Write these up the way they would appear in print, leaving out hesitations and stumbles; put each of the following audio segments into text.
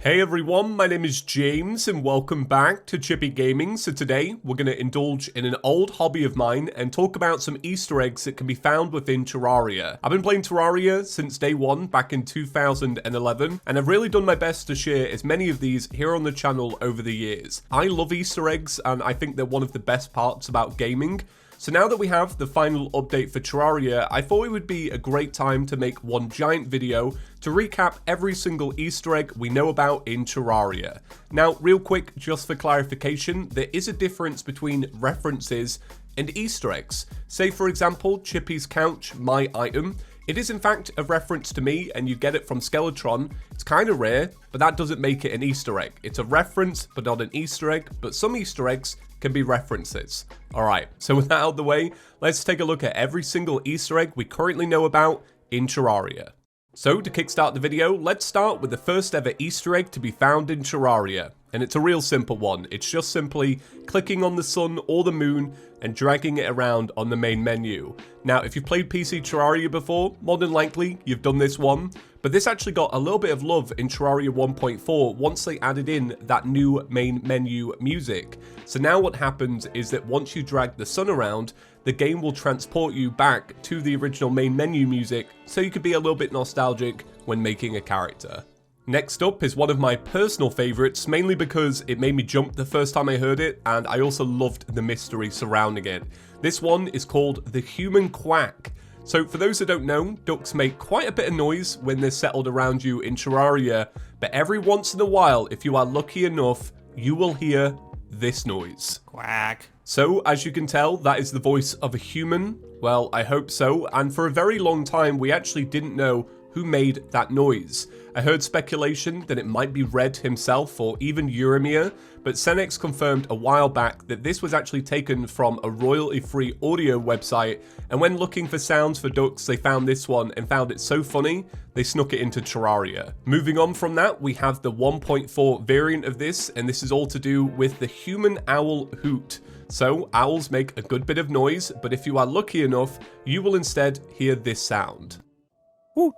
Hey everyone, my name is James and welcome back to ChippyGaming. So today we're going to indulge in an old hobby of mine and talk about some Easter eggs that can be found within Terraria. I've been playing Terraria since day one back in 2011 and I've really done my best to share as many of these here on the channel over the years. I love Easter eggs and I think they're one of the best parts about gaming. So now that we have the final update for Terraria, I thought it would be a great time to make one giant video to recap every single Easter egg we know about in Terraria. Now, real quick, just for clarification, there is a difference between references and Easter eggs. Say for example, Chippy's couch, my item. It is in fact a reference to me and you get it from Skeletron. It's kind of rare, but that doesn't make it an Easter egg. It's a reference, but not an Easter egg, but some Easter eggs can be references. Alright, so with that out of the way, let's take a look at every single Easter egg we currently know about in Terraria. So to kickstart the video, let's start with the first ever Easter egg to be found in Terraria. And it's a real simple one. It's just simply clicking on the sun or the moon and dragging it around on the main menu. Now, if you've played PC Terraria before, more than likely you've done this one. But this actually got a little bit of love in Terraria 1.4 once they added in that new main menu music. So now what happens is that once you drag the sun around, the game will transport you back to the original main menu music, so you could be a little bit nostalgic when making a character. Next up is one of my personal favourites, mainly because it made me jump the first time I heard it, and I also loved the mystery surrounding it. This one is called the Human Quack. So for those that don't know, ducks make quite a bit of noise when they're settled around you in Terraria, but every once in a while, if you are lucky enough, you will hear this noise. Quack. So, as you can tell, that is the voice of a human. Well, I hope so, and for a very long time we actually didn't know who made that noise. I heard speculation that it might be Red himself or even Euromir, but Senex confirmed a while back that this was actually taken from a royalty-free audio website, and when looking for sounds for ducks, they found this one and found it so funny, they snuck it into Terraria. Moving on from that, we have the 1.4 variant of this, and this is all to do with the human Owl Hoot. So, owls make a good bit of noise, but if you are lucky enough, you will instead hear this sound. Hoot.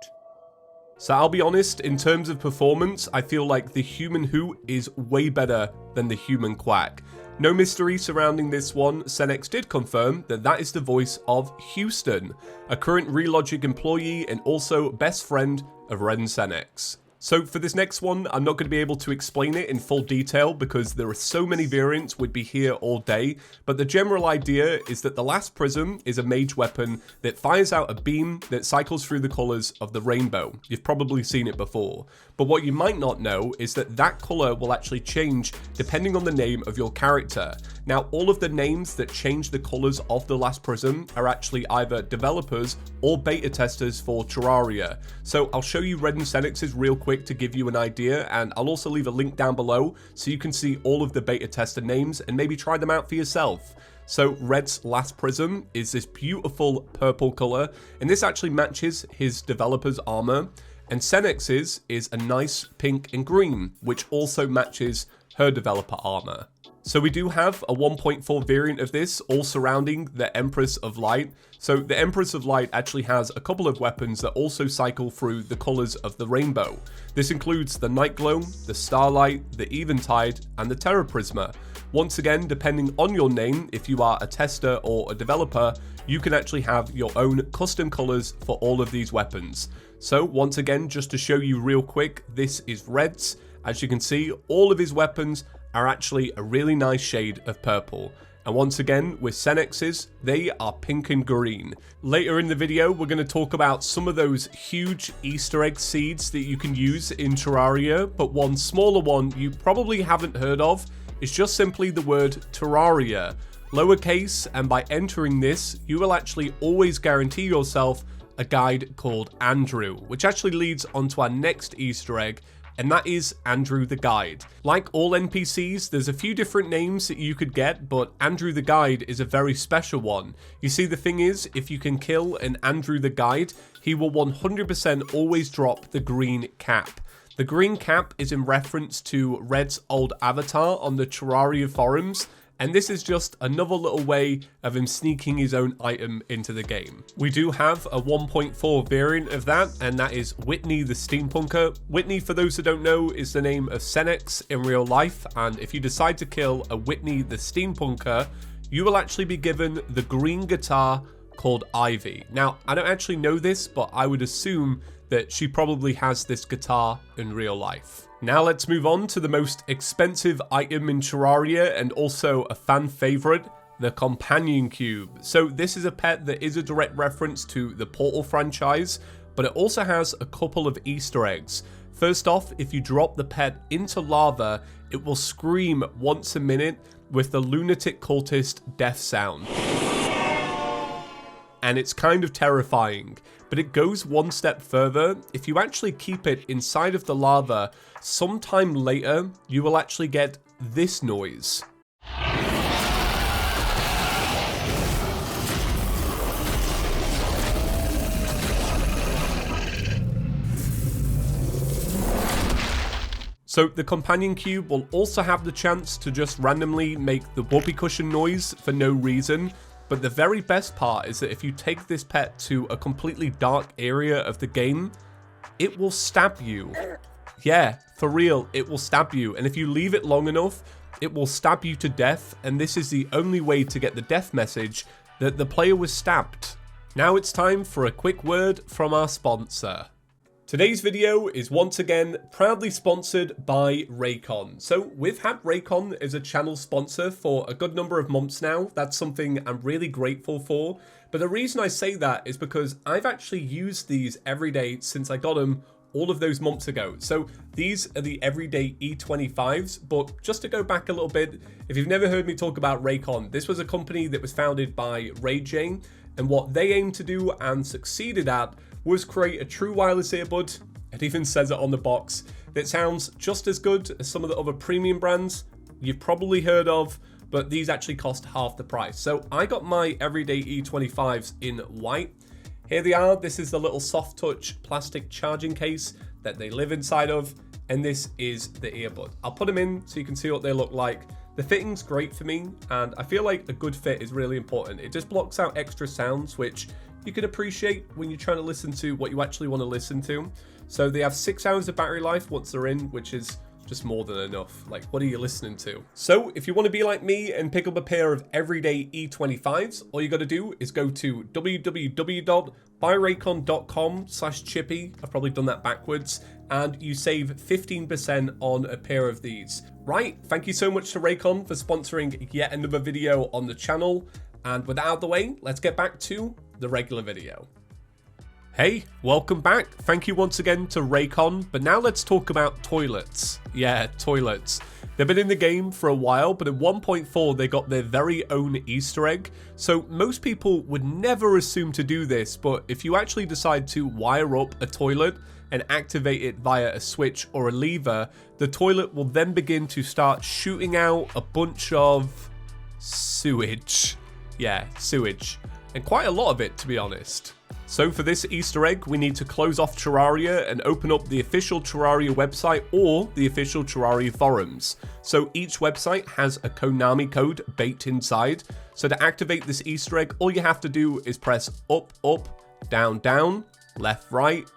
So I'll be honest, in terms of performance, I feel like the Human Hoot is way better than the Human Quack. No mystery surrounding this one, Senex did confirm that that is the voice of Houston, a current Relogic employee and also best friend of Ren Senex. So for this next one, I'm not going to be able to explain it in full detail because there are so many variants we'd be here all day, but the general idea is that the Last Prism is a mage weapon that fires out a beam that cycles through the colours of the rainbow. You've probably seen it before. But what you might not know is that that colour will actually change depending on the name of your character. Now, all of the names that change the colours of the Last Prism are actually either developers or beta testers for Terraria. So I'll show you Red and Senex's real quick to give you an idea, and I'll also leave a link down below so you can see all of the beta tester names and maybe try them out for yourself. So Red's Last Prism is this beautiful purple colour, and this actually matches his developer's armour, and Senex's is a nice pink and green, which also matches her developer armour. So we do have a 1.4 variant of this, all surrounding the Empress of Light. So the Empress of Light actually has a couple of weapons that also cycle through the colours of the rainbow. This includes the Night Glow, the Starlight, the Eventide, and the Terra Prisma. Once again, depending on your name, if you are a tester or a developer, you can actually have your own custom colours for all of these weapons. So once again, just to show you real quick, this is Red's. As you can see, all of his weapons are actually a really nice shade of purple. And once again, with Senex's, they are pink and green. Later in the video, we're going to talk about some of those huge Easter egg seeds that you can use in Terraria, but one smaller one you probably haven't heard of is just simply the word Terraria. Lowercase, and by entering this, you will actually always guarantee yourself a guide called Andrew, which actually leads onto our next Easter egg, and that is Andrew the Guide. Like all NPCs, there's a few different names that you could get, but Andrew the Guide is a very special one. You see, the thing is, if you can kill an Andrew the Guide, he will 100% always drop the green cap. The green cap is in reference to Red's old avatar on the Terraria forums, and this is just another little way of him sneaking his own item into the game. We do have a 1.4 variant of that, and that is Whitney the Steampunker. Whitney, for those who don't know, is the name of Senex in real life, and if you decide to kill a Whitney the Steampunker, you will actually be given the green guitar called Ivy. Now, I don't actually know this, but I would assume that she probably has this guitar in real life. Now let's move on to the most expensive item in Terraria and also a fan favorite, the Companion Cube. So this is a pet that is a direct reference to the Portal franchise, but it also has a couple of Easter eggs. First off, if you drop the pet into lava, it will scream once a minute with the lunatic cultist death sound. And it's kind of terrifying, but it goes one step further. If you actually keep it inside of the lava, sometime later, you will actually get this noise. So the Companion Cube will also have the chance to just randomly make the whoopee cushion noise for no reason. But the very best part is that if you take this pet to a completely dark area of the game, it will stab you. Yeah, for real, it will stab you. And if you leave it long enough, it will stab you to death. And this is the only way to get the death message that the player was stabbed. Now it's time for a quick word from our sponsor. Today's video is once again proudly sponsored by Raycon. So we've had Raycon as a channel sponsor for a good number of months now. That's something I'm really grateful for. But the reason I say that is because I've actually used these every day since I got them all of those months ago. So these are the everyday E25s, but just to go back a little bit, if you've never heard me talk about Raycon, this was a company that was founded by Ray J, and what they aimed to do and succeeded at was create a true wireless earbud. It even says it on the box, that sounds just as good as some of the other premium brands you've probably heard of, but these actually cost half the price. So I got my everyday E25s in white. Here they are. This is the little soft touch plastic charging case that they live inside of, and this is the earbud. I'll put them in so you can see what they look like. The fitting's great for me, and I feel like a good fit is really important. It just blocks out extra sounds, which you can appreciate when you're trying to listen to what you actually want to listen to. So they have 6 hours of battery life once they're in, which is just more than enough. Like, what are you listening to? So if you want to be like me and pick up a pair of everyday E25s, all you got to do is go to www.buyraycon.com/chippy. I've probably done that backwards. And you save 15% on a pair of these. Right, thank you so much to Raycon for sponsoring yet another video on the channel. And with that out of the way, let's get back to the regular video. Hey, welcome back. Thank you once again to Raycon, but now let's talk about toilets. Yeah, toilets. They've been in the game for a while, but in 1.4 they got their very own Easter egg. So most people would never assume to do this, but if you actually decide to wire up a toilet and activate it via a switch or a lever, the toilet will then begin to start shooting out a bunch of sewage. Yeah, sewage. And quite a lot of it, to be honest. So for this Easter egg, we need to close off Terraria and open up the official Terraria website or the official Terraria forums. So each website has a Konami code baked inside. So to activate this Easter egg, all you have to do is press up, up, down, down, left, right,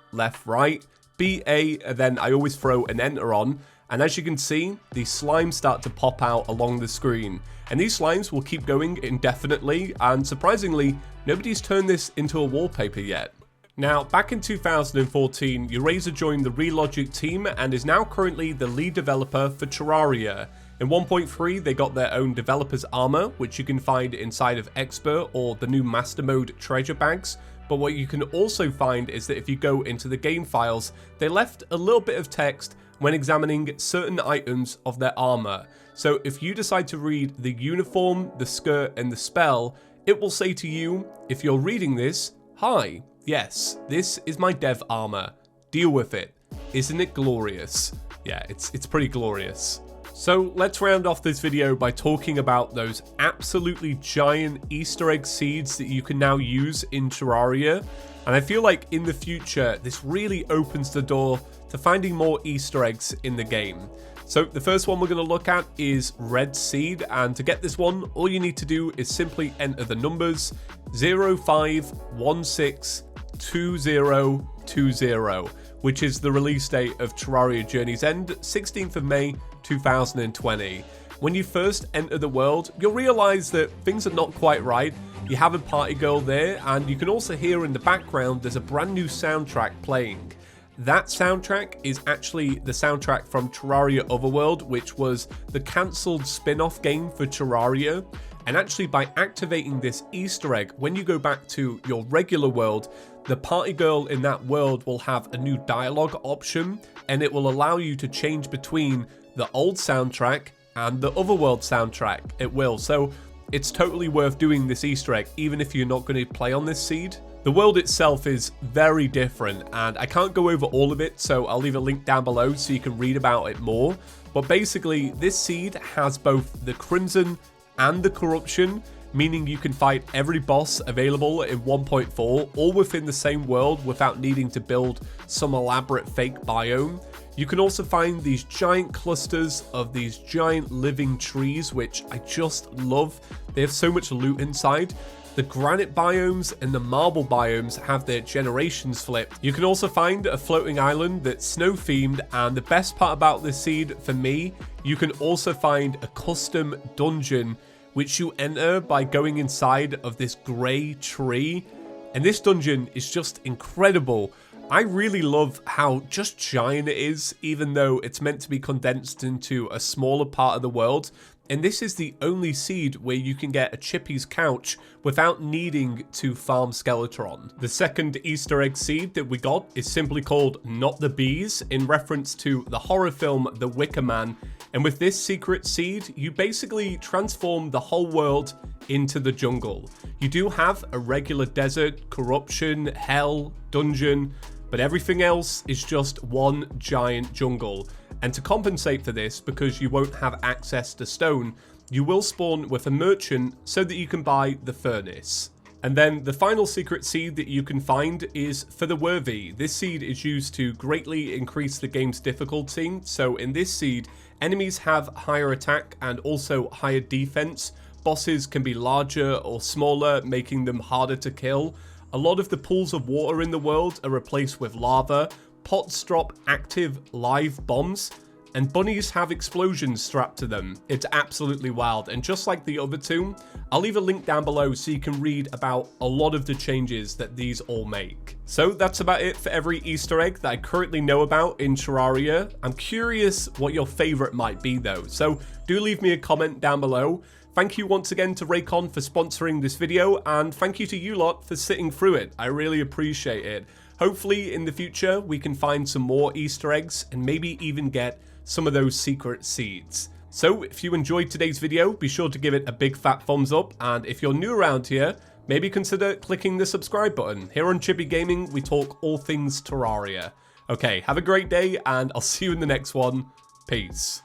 BA, and then I always throw an enter on. And as you can see, these slimes start to pop out along the screen. And these slimes will keep going indefinitely, and surprisingly, nobody's turned this into a wallpaper yet. Now, back in 2014, Eraser joined the Relogic team and is now currently the lead developer for Terraria. In 1.3, they got their own developer's armor, which you can find inside of Expert or the new Master Mode treasure bags. But what you can also find is that if you go into the game files, they left a little bit of text when examining certain items of their armor. So if you decide to read the uniform, the skirt, and the spell, it will say to you, if you're reading this, hi, yes, this is my dev armor. Deal with it. Isn't it glorious? Yeah, it's pretty glorious. So let's round off this video by talking about those absolutely giant Easter egg seeds that you can now use in Terraria. And I feel like in the future, this really opens the door to finding more Easter eggs in the game. So the first one we're going to look at is Red Seed, and to get this one, all you need to do is simply enter the numbers 05162020, which is the release date of Terraria Journey's End, 16th of May 2020. When you first enter the world, you'll realise that things are not quite right. You have a party girl there, and you can also hear in the background there's a brand new soundtrack playing. That soundtrack is actually the soundtrack from Terraria Otherworld, which was the cancelled spin-off game for Terraria. And actually, by activating this Easter egg, when you go back to your regular world, the party girl in that world will have a new dialogue option, and it will allow you to change between the old soundtrack and the Otherworld soundtrack. It will. So it's totally worth doing this Easter egg, even if you're not going to play on this seed. The world itself is very different, and I can't go over all of it, so I'll leave a link down below so you can read about it more. But basically, this seed has both the Crimson and the Corruption, meaning you can fight every boss available in 1.4, all within the same world without needing to build some elaborate fake biome. You can also find these giant clusters of these giant living trees, which I just love. They have so much loot inside. The granite biomes and the marble biomes have their generations flipped. You can also find a floating island that's snow themed, and the best part about this seed for me, you can also find a custom dungeon which you enter by going inside of this grey tree. And this dungeon is just incredible. I really love how just giant it is, even though it's meant to be condensed into a smaller part of the world. And this is the only seed where you can get a Chippy's couch without needing to farm Skeletron. The second Easter egg seed that we got is simply called Not the Bees, in reference to the horror film The Wicker Man. And with this secret seed, you basically transform the whole world into the jungle. You do have a regular desert, corruption, hell, dungeon, but everything else is just one giant jungle. And to compensate for this, because you won't have access to stone, you will spawn with a merchant so that you can buy the furnace. And then the final secret seed that you can find is for the Worthy. This seed is used to greatly increase the game's difficulty. So in this seed, enemies have higher attack and also higher defense. Bosses can be larger or smaller, making them harder to kill. A lot of the pools of water in the world are replaced with lava. Pots drop active live bombs, and bunnies have explosions strapped to them. It's absolutely wild, and just like the other two, I'll leave a link down below so you can read about a lot of the changes that these all make. So that's about it for every Easter egg that I currently know about in Terraria. I'm curious what your favorite might be though, so do leave me a comment down below. Thank you once again to Raycon for sponsoring this video, and thank you to you lot for sitting through it. I really appreciate it. Hopefully in the future we can find some more Easter eggs and maybe even get some of those secret seeds. So if you enjoyed today's video, be sure to give it a big fat thumbs up, and if you're new around here, maybe consider clicking the subscribe button. Here on ChippyGaming, we talk all things Terraria. Okay, have a great day, and I'll see you in the next one. Peace.